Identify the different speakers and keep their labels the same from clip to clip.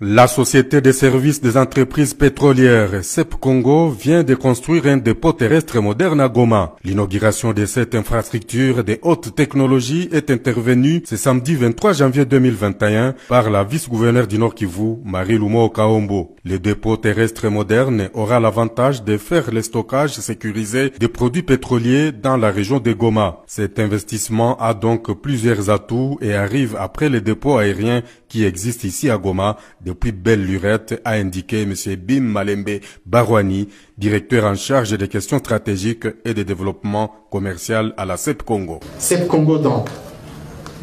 Speaker 1: La Société des services des entreprises pétrolières CEP Congo vient de construire un dépôt terrestre moderne à Goma. L'inauguration de cette infrastructure de haute technologie est intervenue ce samedi 23 janvier 2021 par la vice-gouverneure du Nord Kivu, Marie-Lumo Kaombo. Le dépôt terrestre moderne aura l'avantage de faire le stockage sécurisé des produits pétroliers dans la région de Goma. Cet investissement a donc plusieurs atouts et arrive après le dépôt aérien qui existe ici à Goma depuis belle lurette, a indiqué M. Bim Malembe Barwani, directeur en charge des questions stratégiques et de développement commercial à la CEP Congo.
Speaker 2: CEP Congo donc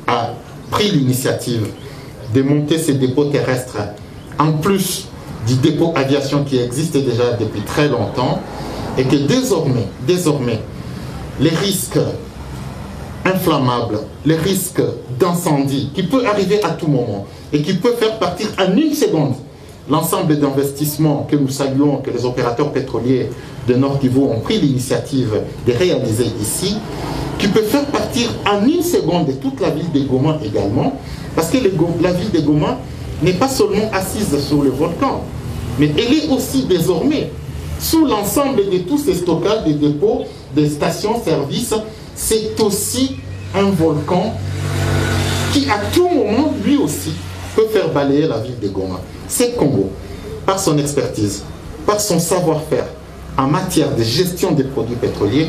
Speaker 2: a pris l'initiative de monter ces dépôts terrestres en plus du dépôt aviation qui existe déjà depuis très longtemps et que désormais les risques inflammables, les risques d'incendie qui peut arriver à tout moment et qui peut faire partir en une seconde l'ensemble d'investissements que nous saluons, que les opérateurs pétroliers de Nord Kivu ont pris l'initiative de réaliser ici, qui peut faire partir en une seconde toute la ville de Goma également, parce que la ville de Goma n'est pas seulement assise sur le volcan, mais elle est aussi désormais sous l'ensemble de tous ces stockages de dépôts, des stations-service. C'est aussi un volcan qui à tout moment, lui aussi, peut faire balayer la ville de Goma. CEP Congo, par son expertise, par son savoir-faire en matière de gestion des produits pétroliers,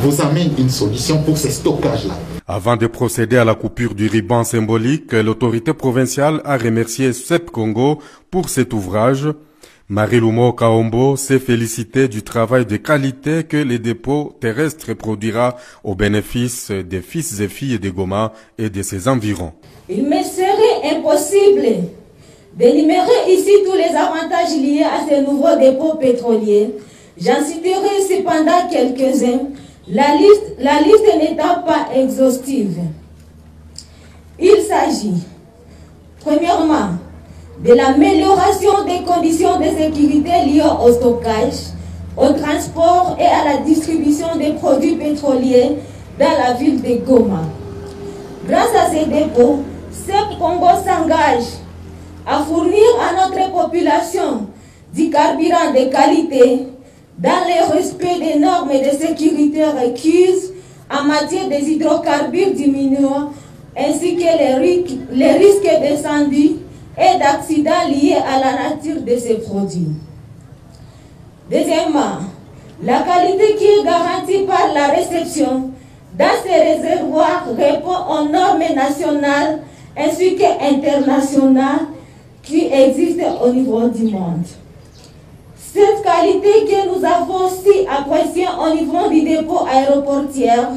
Speaker 2: vous amène une solution pour ces stockages-là.
Speaker 1: Avant de procéder à la coupure du ruban symbolique, l'autorité provinciale a remercié CEP Congo pour cet ouvrage. Marie-Lumo Kaombo s'est félicitée du travail de qualité que le dépôt terrestre produira au bénéfice des fils et filles de Goma et de ses environs.
Speaker 3: Il me serait impossible d'énumérer ici tous les avantages liés à ces nouveaux dépôts pétroliers. J'en citerai cependant quelques-uns, la liste n'étant pas exhaustive. Il s'agit, premièrement, de l'amélioration des conditions de sécurité liées au stockage, au transport et à la distribution des produits pétroliers dans la ville de Goma. Grâce à ces dépôts, CEP Congo s'engage à fournir à notre population du carburant de qualité dans le respect des normes de sécurité requises en matière des hydrocarbures diminuants ainsi que les risques d'incendie et d'accidents liés à la nature de ces produits. Deuxièmement, la qualité qui est garantie par la réception dans ces réservoirs répond aux normes nationales ainsi qu'internationales qui existent au niveau du monde. Cette qualité que nous avons aussi appréciée au niveau du dépôt aéroportière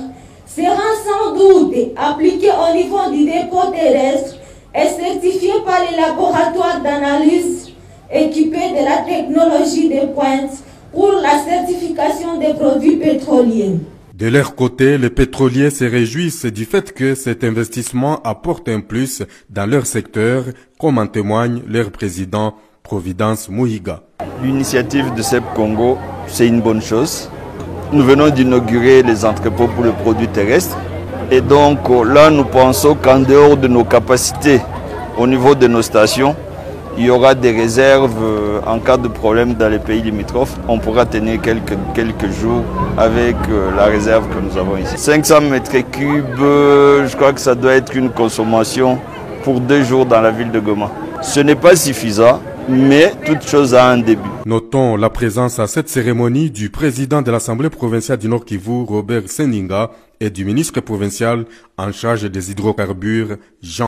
Speaker 3: sera sans doute appliquée au niveau du dépôt terrestre est certifié par les laboratoires d'analyse équipés de la technologie de pointe pour la certification des produits pétroliers.
Speaker 1: De leur côté, les pétroliers se réjouissent du fait que cet investissement apporte un plus dans leur secteur, comme en témoigne leur président Providence Muhiga.
Speaker 4: L'initiative de CEP Congo, c'est une bonne chose. Nous venons d'inaugurer les entrepôts pour le produit terrestre. Et donc là, nous pensons qu'en dehors de nos capacités, au niveau de nos stations, il y aura des réserves en cas de problème dans les pays limitrophes. On pourra tenir quelques jours avec la réserve que nous avons ici. 500 mètres cubes, je crois que ça doit être une consommation pour 2 jours dans la ville de Goma. Ce n'est pas suffisant, mais toute chose a un début.
Speaker 1: Notons la présence à cette cérémonie du président de l'Assemblée provinciale du Nord Kivu, Robert Seninga, et du ministre provincial en charge des hydrocarbures, Jean